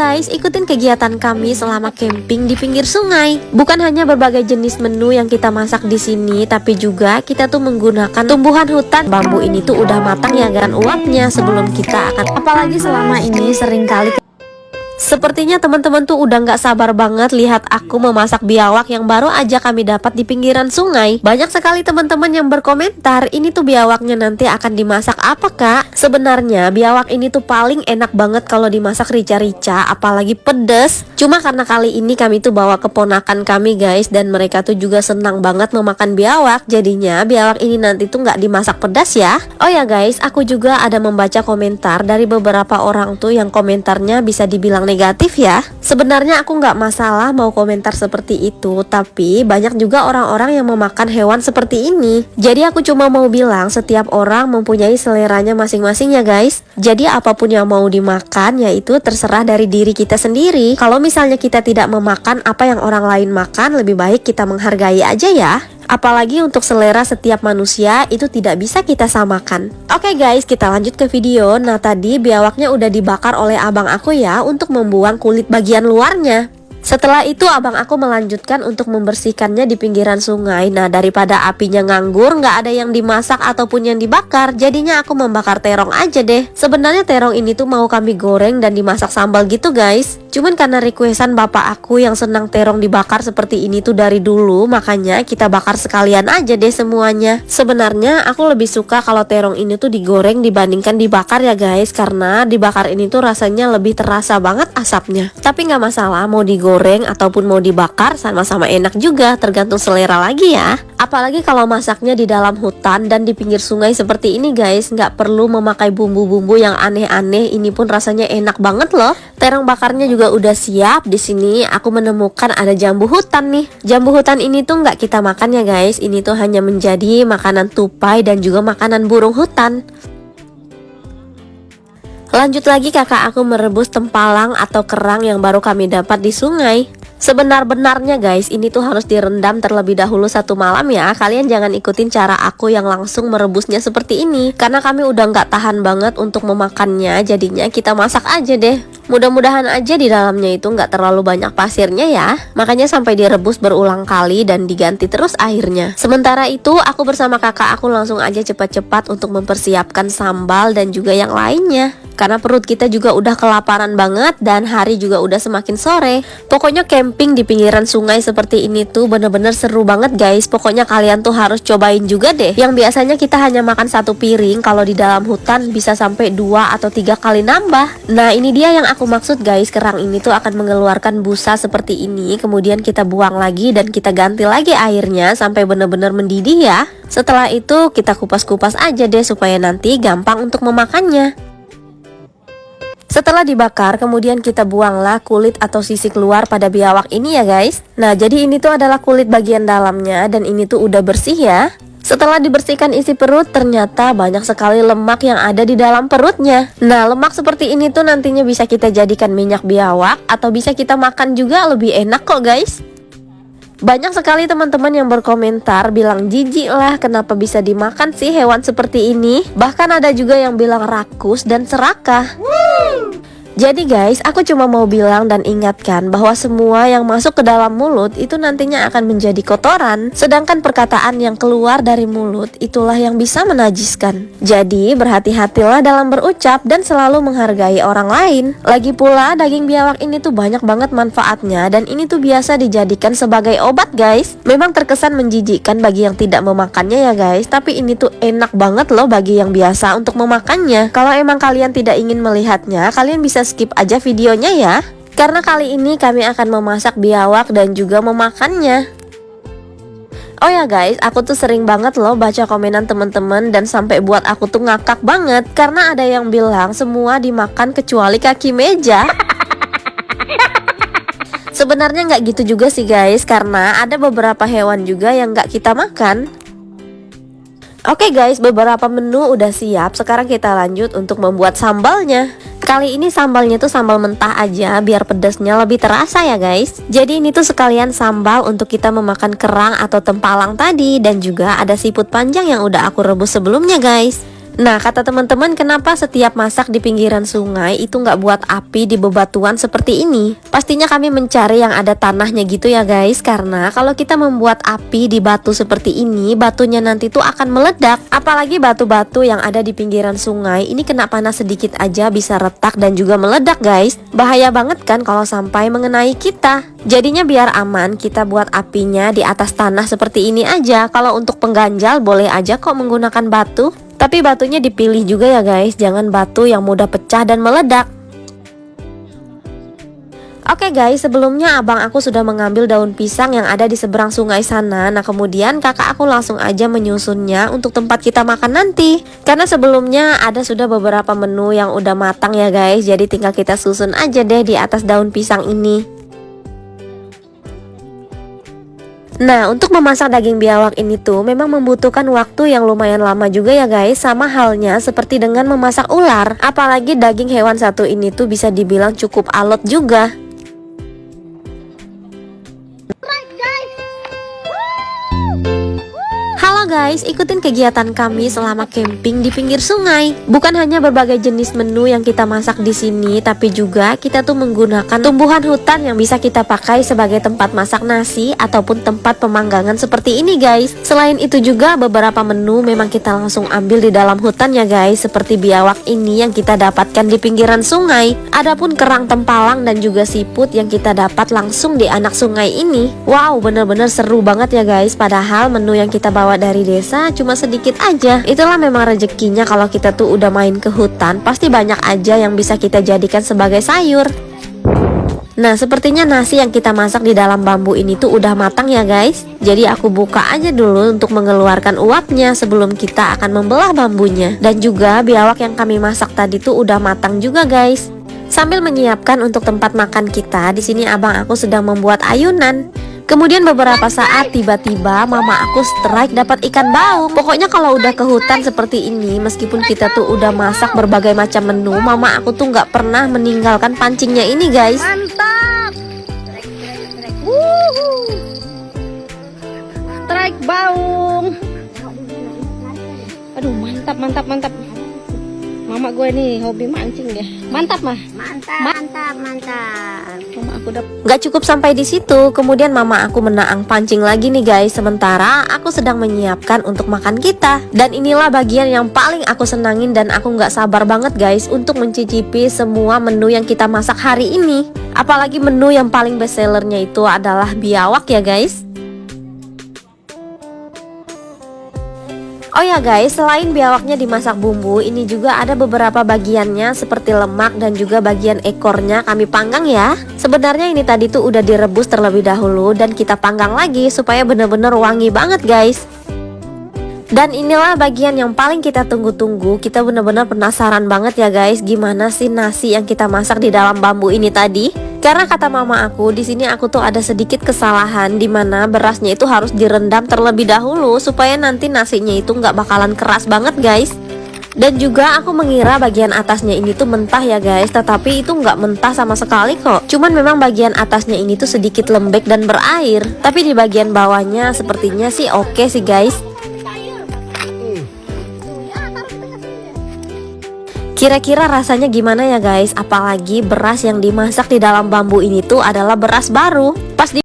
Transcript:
guys, ikutin kegiatan kami selama camping di pinggir sungai. Bukan hanya berbagai jenis menu yang kita masak di sini, tapi juga kita tuh menggunakan tumbuhan hutan. Bambu ini tuh udah matang ya kan uapnya sebelum kita akan. Apalagi selama ini sering kali sepertinya teman-teman tuh udah nggak sabar banget lihat aku memasak biawak yang baru aja kami dapat di pinggiran sungai. Banyak sekali teman-teman yang berkomentar, ini tuh biawaknya nanti akan dimasak apa kak? Sebenarnya biawak ini tuh paling enak banget kalau dimasak rica-rica, apalagi pedes. Cuma karena kali ini kami tuh bawa keponakan kami guys, dan mereka tuh juga senang banget memakan biawak. Jadinya biawak ini nanti tuh nggak dimasak pedas ya. Oh ya guys, aku juga ada membaca komentar dari beberapa orang tuh yang komentarnya bisa dibilang negatif ya. Sebenarnya aku nggak masalah mau komentar seperti itu, tapi banyak juga orang-orang yang memakan hewan seperti ini. Jadi aku cuma mau bilang setiap orang mempunyai seleranya masing-masing ya guys. Jadi apapun yang mau dimakan yaitu terserah dari diri kita sendiri. Kalau misalnya kita tidak memakan apa yang orang lain makan, lebih baik kita menghargai aja ya. Apalagi untuk selera setiap manusia itu tidak bisa kita samakan. Oke guys, kita lanjut ke video. Nah tadi biawaknya udah dibakar oleh abang aku ya untuk membuang kulit bagian luarnya. Setelah itu abang aku melanjutkan untuk membersihkannya di pinggiran sungai. Nah daripada apinya nganggur, nggak ada yang dimasak ataupun yang dibakar, jadinya aku membakar terong aja deh. Sebenarnya terong ini tuh mau kami goreng dan dimasak sambal gitu guys. Cuman karena requestan bapak aku yang senang terong dibakar seperti ini tuh dari dulu, makanya kita bakar sekalian aja deh semuanya. Sebenarnya aku lebih suka kalau terong ini tuh digoreng dibandingkan dibakar ya guys, karena dibakar ini tuh rasanya lebih terasa banget asapnya. Tapi nggak masalah mau digoreng ataupun mau dibakar, sama-sama enak juga, tergantung selera lagi ya. Apalagi kalau masaknya di dalam hutan dan di pinggir sungai seperti ini guys, nggak perlu memakai bumbu-bumbu yang aneh-aneh, ini pun rasanya enak banget loh. Terong bakarnya juga udah siap. Di sini aku menemukan ada jambu hutan nih. Jambu hutan ini tuh nggak kita makan ya guys, ini tuh hanya menjadi makanan tupai dan juga makanan burung hutan. Lanjut lagi kakak aku merebus tempalang atau kerang yang baru kami dapat di sungai. Sebenar-benarnya guys, ini tuh harus direndam terlebih dahulu 1 malam ya. Kalian jangan ikutin cara aku yang langsung merebusnya seperti ini, karena kami udah nggak tahan banget untuk memakannya. Jadinya kita masak aja deh. Mudah-mudahan aja di dalamnya itu nggak terlalu banyak pasirnya ya. Makanya sampai direbus berulang kali dan diganti terus airnya. Sementara itu aku bersama kakak aku langsung aja cepat-cepat untuk mempersiapkan sambal dan juga yang lainnya. Karena perut kita juga udah kelaparan banget dan hari juga udah semakin sore. Pokoknya camping di pinggiran sungai seperti ini tuh bener-bener seru banget guys. Pokoknya kalian tuh harus cobain juga deh. Yang biasanya kita hanya makan 1 piring, kalau di dalam hutan bisa sampai 2 atau 3 kali nambah. Nah ini dia yang aku maksud guys, kerang ini tuh akan mengeluarkan busa seperti ini. Kemudian kita buang lagi dan kita ganti lagi airnya sampai bener-bener mendidih ya. Setelah itu kita kupas-kupas aja deh supaya nanti gampang untuk memakannya. Setelah dibakar, kemudian kita buanglah kulit atau sisi keluar pada biawak ini ya guys. Nah jadi ini tuh adalah kulit bagian dalamnya dan ini tuh udah bersih ya. Setelah dibersihkan isi perut, ternyata banyak sekali lemak yang ada di dalam perutnya. Nah lemak seperti ini tuh nantinya bisa kita jadikan minyak biawak atau bisa kita makan juga, lebih enak kok guys. Banyak sekali teman-teman yang berkomentar bilang jijik lah kenapa bisa dimakan sih hewan seperti ini. Bahkan ada juga yang bilang rakus dan serakah. Jadi guys, aku cuma mau bilang dan ingatkan bahwa semua yang masuk ke dalam mulut itu nantinya akan menjadi kotoran. Sedangkan perkataan yang keluar dari mulut itulah yang bisa menajiskan. Jadi berhati-hatilah dalam berucap dan selalu menghargai orang lain. Lagi pula daging biawak ini tuh banyak banget manfaatnya dan ini tuh biasa dijadikan sebagai obat guys. Memang terkesan menjijikkan bagi yang tidak memakannya ya guys, tapi ini tuh enak banget loh bagi yang biasa untuk memakannya. Kalau emang kalian tidak ingin melihatnya, kalian bisa skip aja videonya ya. Karena kali ini kami akan memasak biawak dan juga memakannya. Oh ya guys, aku tuh sering banget loh baca komenan teman-teman dan sampai buat aku tuh ngakak banget. Karena ada yang bilang semua dimakan kecuali kaki meja. Sebenarnya nggak gitu juga sih guys, karena ada beberapa hewan juga yang nggak kita makan. Oke guys, beberapa menu udah siap. Sekarang kita lanjut untuk membuat sambalnya. Kali ini sambalnya tuh sambal mentah aja biar pedasnya lebih terasa ya guys. Jadi ini tuh sekalian sambal untuk kita memakan kerang atau tempalang tadi. Dan juga ada siput panjang yang udah aku rebus sebelumnya guys. Nah, kata teman-teman, kenapa setiap masak di pinggiran sungai itu nggak buat api di bebatuan seperti ini? Pastinya kami mencari yang ada tanahnya gitu ya guys, karena kalau kita membuat api di batu seperti ini, batunya nanti tuh akan meledak. Apalagi batu-batu yang ada di pinggiran sungai, ini kena panas sedikit aja bisa retak dan juga meledak guys. Bahaya banget kan kalau sampai mengenai kita. Jadinya biar aman, kita buat apinya di atas tanah seperti ini aja. Kalau untuk pengganjal boleh aja kok menggunakan batu. Tapi batunya dipilih juga ya guys, jangan batu yang mudah pecah dan meledak. Oke guys, sebelumnya abang aku sudah mengambil daun pisang yang ada di seberang sungai sana. Nah kemudian kakak aku langsung aja menyusunnya untuk tempat kita makan nanti. Karena sebelumnya ada sudah beberapa menu yang udah matang ya guys, jadi tinggal kita susun aja deh di atas daun pisang ini. Nah, untuk memasak daging biawak ini tuh memang membutuhkan waktu yang lumayan lama juga ya guys. Sama halnya seperti dengan memasak ular. Apalagi daging hewan satu ini tuh bisa dibilang cukup alot juga. Halo guys, ikutin kegiatan kami selama camping di pinggir sungai. Bukan hanya berbagai jenis menu yang kita masak di sini, tapi juga kita tuh menggunakan tumbuhan hutan yang bisa kita pakai sebagai tempat masak nasi ataupun tempat pemanggangan seperti ini guys. Selain itu juga beberapa menu memang kita langsung ambil di dalam hutan ya guys, seperti biawak ini yang kita dapatkan di pinggiran sungai. Adapun kerang tempalang dan juga siput yang kita dapat langsung di anak sungai ini. Wow, bener-bener seru banget ya guys. Padahal menu yang kita bawa dari desa cuma sedikit aja. Itulah memang rezekinya kalau kita tuh udah main ke hutan, pasti banyak aja yang bisa kita jadikan sebagai sayur. Nah, sepertinya nasi yang kita masak di dalam bambu ini tuh udah matang ya guys. Jadi aku buka aja dulu untuk mengeluarkan uapnya sebelum kita akan membelah bambunya. Dan juga biawak yang kami masak tadi tuh udah matang juga guys. Sambil menyiapkan untuk tempat makan kita, di sini abang aku sedang membuat ayunan. Kemudian beberapa saat tiba-tiba mama aku strike dapat ikan bau. Pokoknya kalau udah ke hutan seperti ini, meskipun kita tuh udah masak berbagai macam menu, mama aku tuh nggak pernah meninggalkan pancingnya ini guys. Mantap. Wuhu. Strike baung. Aduh, mantap, mantap, mantap. Mama gue nih hobi mancing deh. Mantap mah. Mantap, mantap, mantap. Mama aku udah. Gak cukup sampai di situ, kemudian mama aku menaang pancing lagi nih guys. Sementara aku sedang menyiapkan untuk makan kita. Dan inilah bagian yang paling aku senangin dan aku gak sabar banget guys untuk mencicipi semua menu yang kita masak hari ini. Apalagi menu yang paling best sellernya itu adalah biawak ya guys. Oh ya guys, selain biawaknya dimasak bumbu, ini juga ada beberapa bagiannya seperti lemak dan juga bagian ekornya kami panggang ya. Sebenarnya ini tadi tuh udah direbus terlebih dahulu dan kita panggang lagi supaya bener-bener wangi banget guys. Dan inilah bagian yang paling kita tunggu-tunggu. Kita bener-bener penasaran banget ya guys, gimana sih nasi yang kita masak di dalam bambu ini tadi. Karena kata mama aku, di sini aku tuh ada sedikit kesalahan di mana berasnya itu harus direndam terlebih dahulu supaya nanti nasinya itu nggak bakalan keras banget guys. Dan juga aku mengira bagian atasnya ini tuh mentah ya guys, tetapi itu nggak mentah sama sekali kok. Cuman memang bagian atasnya ini tuh sedikit lembek dan berair. Tapi di bagian bawahnya sepertinya sih oke sih guys. Kira-kira rasanya gimana ya guys? Apalagi beras yang dimasak di dalam bambu ini tuh adalah beras baru.